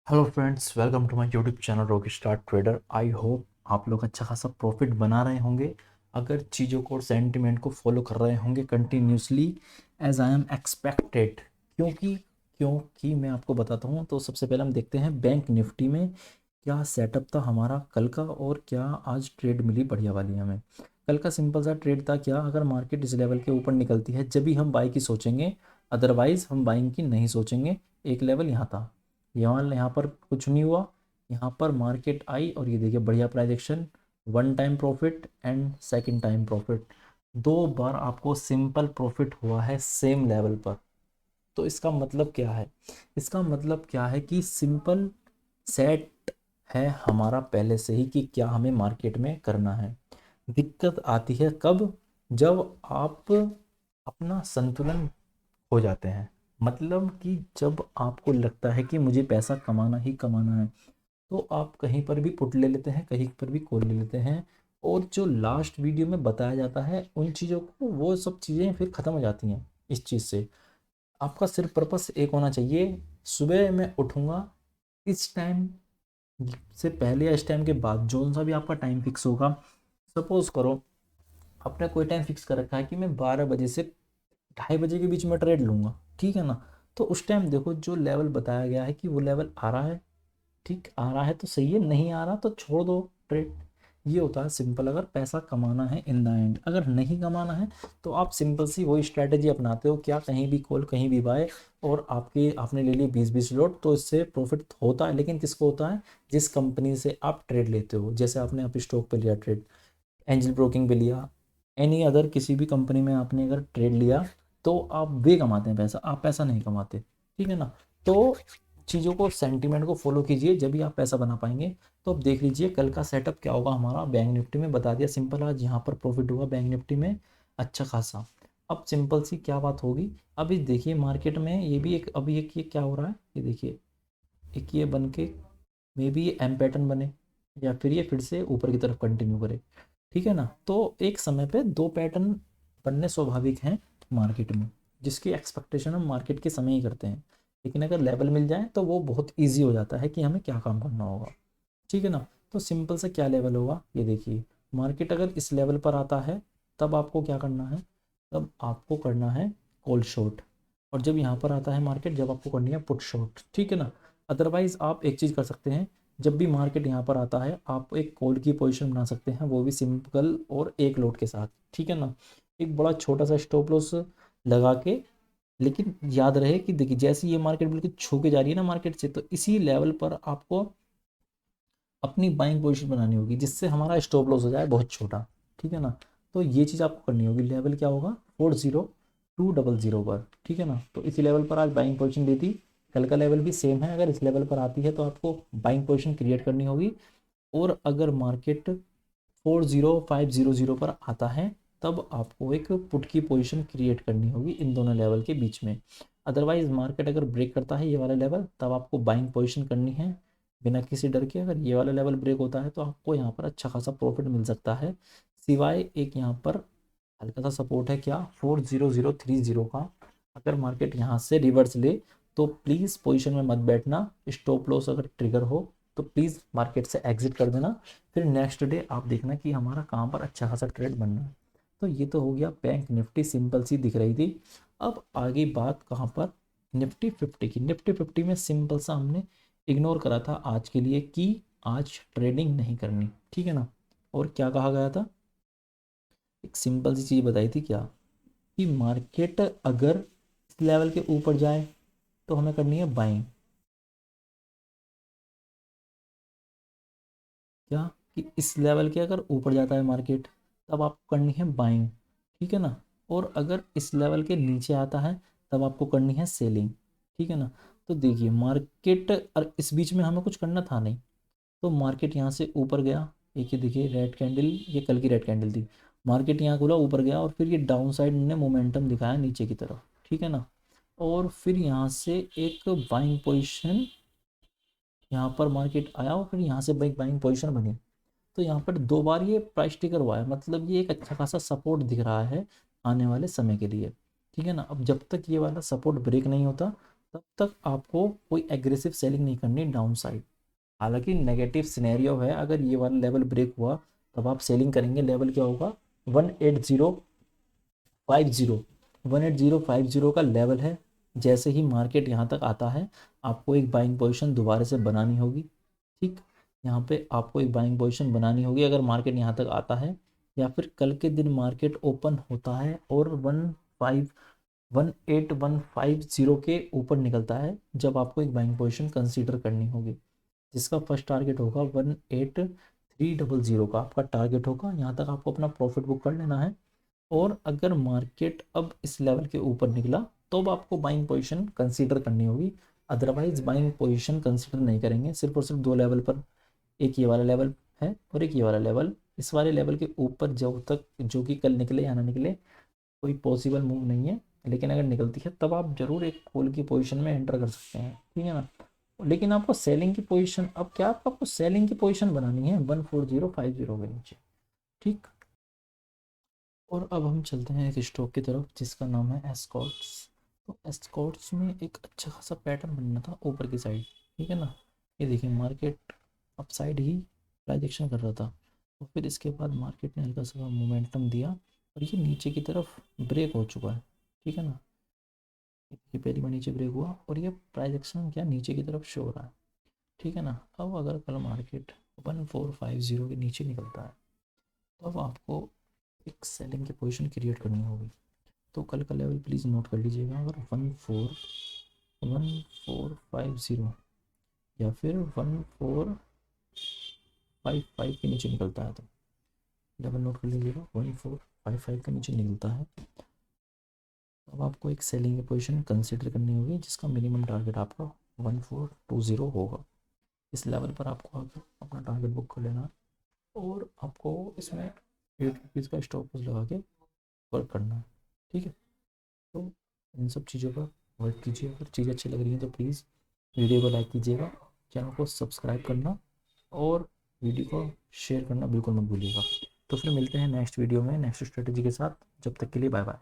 Hello friends, welcome to my YouTube channel Rocky Star Trader. I hope आप लोग अच्छा खासा प्रॉफिट बना रहे होंगे अगर चीज़ों को और सेंटिमेंट को फॉलो कर रहे होंगे continuously as I am expected. क्योंकि मैं आपको बताता हूँ। तो सबसे पहले हम देखते हैं बैंक निफ्टी में क्या सेटअप था हमारा कल का और क्या आज ट्रेड मिली बढ़िया वाली हमें। कल का सिंपल सा ट्रेड था, क्या अगर मार्केट इस लेवल के ऊपर निकलती है जब भी हम बाई की सोचेंगे, अदरवाइज हम बाइंग की नहीं सोचेंगे। एक लेवल यहाँ था, यहाँ पर कुछ नहीं हुआ। यहाँ पर मार्केट आई और ये देखिए बढ़िया price action, one time profit and second time profit, दो बार आपको सिंपल प्रॉफिट हुआ है सेम लेवल पर। तो इसका मतलब क्या है? इसका मतलब क्या है कि सिंपल सेट है हमारा पहले से ही कि क्या हमें मार्केट में करना है। दिक्कत आती है कब? जब आप अपना संतुलन हो जाते हैं। मतलब कि जब आपको लगता है कि मुझे पैसा कमाना ही कमाना है, तो आप कहीं पर भी पुट ले लेते हैं, कहीं पर भी कॉल ले लेते हैं। और जो लास्ट वीडियो में बताया जाता है उन चीज़ों को, वो सब चीज़ें फिर ख़त्म हो जाती हैं इस चीज़ से। आपका सिर्फ पर्पस एक होना चाहिए, सुबह मैं उठूँगा इस टाइम से पहले या इस टाइम के बाद, जो सा भी आपका टाइम फिक्स होगा। सपोज करो आपने कोई टाइम फिक्स कर रखा है कि मैं 12 बजे से 2:30 बजे के बीच में ट्रेड लूँगा, ठीक है ना। तो उस टाइम देखो जो लेवल बताया गया है कि वो लेवल आ रहा है, ठीक आ रहा है तो सही है, नहीं आ रहा तो छोड़ दो ट्रेड। ये होता है सिंपल। अगर पैसा कमाना है इन द एंड, अगर नहीं कमाना है तो आप सिंपल सी वही स्ट्रैटेजी अपनाते हो, क्या कहीं भी कॉल कहीं भी बाय। और आपने ले लिए 20-20 लॉट, तो इससे प्रॉफिट होता है, लेकिन किसको होता है? जिस कंपनी से आप ट्रेड लेते हो। जैसे आपने आप स्टॉक पे लिया ट्रेड, एंजल ब्रोकिंग पे लिया, एनी अदर किसी भी कंपनी में आपने अगर ट्रेड लिया, तो आप वे कमाते हैं पैसा, आप पैसा नहीं कमाते, ठीक है ना। तो चीज़ों को, सेंटीमेंट को फॉलो कीजिए, जब भी आप पैसा बना पाएंगे। तो अब देख लीजिए कल का सेटअप क्या होगा हमारा। बैंक निफ्टी में बता दिया सिंपल, आज यहाँ पर प्रॉफिट हुआ बैंक निफ्टी में अच्छा खासा। अब सिंपल सी क्या बात होगी, अभी देखिए मार्केट में ये भी एक, अभी एक ये क्या हो रहा है, ये देखिए एक ये बन के मे बी ये एम पैटर्न बने, या फिर ये फिर से ऊपर की तरफ कंटिन्यू करे, ठीक है ना। तो एक समय पे दो पैटर्न बनने स्वाभाविक हैं मार्केट में, जिसकी एक्सपेक्टेशन हम मार्केट के समय ही करते हैं। लेकिन अगर लेवल मिल जाए तो वो बहुत ईजी हो जाता है कि हमें क्या काम करना होगा, ठीक है ना। तो सिंपल से क्या लेवल होगा, ये देखिए मार्केट अगर इस लेवल पर आता है तब आपको क्या करना है, तब आपको करना है कॉल शॉर्ट। और जब यहाँ पर आता है मार्केट, जब आपको करनी है पुट शॉर्ट, ठीक है ना। अदरवाइज आप एक चीज़ कर सकते हैं, जब भी मार्केट यहाँ पर आता है आप एक कॉल की पोजीशन बना सकते हैं, वो भी सिंपल और एक लोड के साथ, ठीक है ना। एक बड़ा छोटा सा स्टॉप लॉस लगा के। लेकिन याद रहे कि देखिए जैसे ये मार्केट बिल्कुल छू के जा रही है ना मार्केट से, तो इसी लेवल पर आपको अपनी बाइंग पोजीशन बनानी होगी, जिससे हमारा स्टॉप लॉस हो जाए बहुत छोटा, ठीक है ना। तो ये चीज़ आपको करनी होगी। लेवल क्या होगा? 40200 पर, ठीक है ना। तो इसी लेवल पर आज बाइंग पोजीशन ली थी। कल का लेवल भी सेम है, अगर इस लेवल पर आती है तो आपको बाइंग पोजीशन क्रिएट करनी होगी। और अगर मार्केट 40500 पर आता है तब आपको एक पुट की पोजीशन क्रिएट करनी होगी इन दोनों लेवल के बीच में। अदरवाइज मार्केट अगर ब्रेक करता है ये वाला लेवल, तब आपको बाइंग पोजीशन करनी है बिना किसी डर के। अगर ये वाला लेवल ब्रेक होता है तो आपको यहाँ पर अच्छा खासा प्रॉफिट मिल सकता है। सिवाय एक यहाँ पर हल्का सा सपोर्ट है, क्या? 40030 का। अगर मार्केट यहाँ से रिवर्स ले तो प्लीज़ पोजीशन में मत बैठना। स्टॉप लॉस अगर ट्रिगर हो तो प्लीज़ मार्केट से एग्जिट कर देना। फिर नेक्स्ट डे आप देखना कि हमारा कहाँ पर अच्छा खासा ट्रेड बनना है। तो ये तो हो गया बैंक निफ्टी, सिंपल सी दिख रही थी। अब आगे बात कहाँ पर? निफ्टी 50 की। निफ्टी 50 में सिंपल सा हमने इग्नोर करा था आज के लिए कि आज ट्रेडिंग नहीं करनी, ठीक है ना। और क्या कहा गया था? एक सिंपल सी चीज़ बताई थी, क्या? कि मार्केट अगर इस लेवल के ऊपर जाए तो हमें करनी है बाइंग। क्या? कि इस लेवल के अगर ऊपर जाता है मार्केट तब आपको करनी है बाइंग, ठीक है ना। और अगर इस लेवल के नीचे आता है तब आपको करनी है सेलिंग, ठीक है ना। तो देखिए मार्केट, और इस बीच में हमें कुछ करना था नहीं। तो मार्केट यहाँ से ऊपर गया, एक ये देखिए रेड कैंडल, ये कल की रेड कैंडल थी। मार्केट यहाँ खुला, ऊपर गया और फिर ये डाउन साइड ने मोमेंटम दिखाया नीचे की तरफ, ठीक है ना। और फिर यहाँ से एक बाइंग पोजीशन, यहाँ पर मार्केट आया और फिर यहाँ से बाइंग पोजीशन बनी। तो यहाँ पर दो बार ये प्राइस टिकर हुआ है, मतलब ये एक अच्छा खासा सपोर्ट दिख रहा है आने वाले समय के लिए, ठीक है ना। अब जब तक ये वाला सपोर्ट ब्रेक नहीं होता तब तक आपको कोई एग्रेसिव सेलिंग नहीं करनी डाउन साइड। हालांकि नेगेटिव सिनेरियो है, अगर ये वाला लेवल ब्रेक हुआ तब आप सेलिंग करेंगे। लेवल क्या होगा 18050, 18050 का लेवल है। जैसे ही मार्केट यहाँ तक आता है आपको एक बाइंग पोजीशन दोबारा से बनानी होगी। ठीक, यहाँ पे आपको एक बाइंग पोजीशन बनानी होगी अगर मार्केट यहाँ तक आता है, या फिर कल के दिन मार्केट ओपन होता है और 18150 के ऊपर निकलता है, जब आपको एक बाइंग पोजीशन कंसीडर करनी होगी, जिसका फर्स्ट टारगेट होगा 18300 का आपका टारगेट होगा। यहाँ तक आपको अपना प्रॉफिट बुक कर लेना है। और अगर मार्केट अब इस लेवल के ऊपर निकला तो अब आपको बाइंग पोजीशन कंसीडर करनी होगी, अदरवाइज बाइंग पोजीशन कंसीडर नहीं करेंगे। सिर्फ और सिर्फ दो लेवल पर, एक ये वाला लेवल है और एक ये वाला लेवल, इस वाले लेवल के ऊपर जब तक जो कि कल निकले या ना निकले कोई पॉसिबल मूव नहीं है, लेकिन अगर निकलती है तब आप जरूर एक कॉल की पोजीशन में एंटर कर सकते हैं, ठीक है ना। लेकिन आपको सेलिंग की पोजीशन, अब क्या आपको सेलिंग की पोजीशन बनानी है 14050 के नीचे, ठीक। और अब हम चलते हैं एक स्टॉक की तरफ जिसका नाम है एस्कॉर्ट्स। तो एस्कॉर्ट्स में एक अच्छा खासा पैटर्न बनना था ऊपर की साइड, ठीक है ना। ये देखिए मार्केट अप साइड ही प्राइजेक्शन कर रहा था, और फिर इसके बाद मार्केट ने हल्का सा मोमेंटम दिया और ये नीचे की तरफ ब्रेक हो चुका है, ठीक है ना। ये पहली बार नीचे ब्रेक हुआ और ये प्राइजेक्शन क्या नीचे की तरफ शो हो रहा है, ठीक है ना। अब अगर कल मार्केट 1450 के नीचे निकलता है तो अब आपको एक सेलिंग की पोजीशन क्रिएट करनी होगी। तो कल का लेवल प्लीज़ नोट कर लीजिएगा, अगर 1450 या फिर 1455 के नीचे निकलता है तो लेवल नोट कर लीजिएगा, 1455 के नीचे निकलता है अब आपको एक सेलिंग की पोजीशन कंसिडर करनी होगी, जिसका मिनिमम टारगेट आपका 1420 होगा। इस लेवल पर आपको आकर अपना टारगेट बुक कर लेना और आपको इसमें 8 रुपीज़ का स्टॉप लॉस लगा के वर्क करना है, ठीक है। तो इन सब चीज़ों पर वर्क कीजिए। अगर चीज़ अच्छी लग रही है तो प्लीज़ वीडियो को लाइक कीजिएगा, चैनल को सब्सक्राइब करना और वीडियो को शेयर करना बिल्कुल मत भूलिएगा। तो फिर मिलते हैं नेक्स्ट वीडियो में नेक्स्ट स्ट्रेटजी के साथ। जब तक के लिए बाय बाय।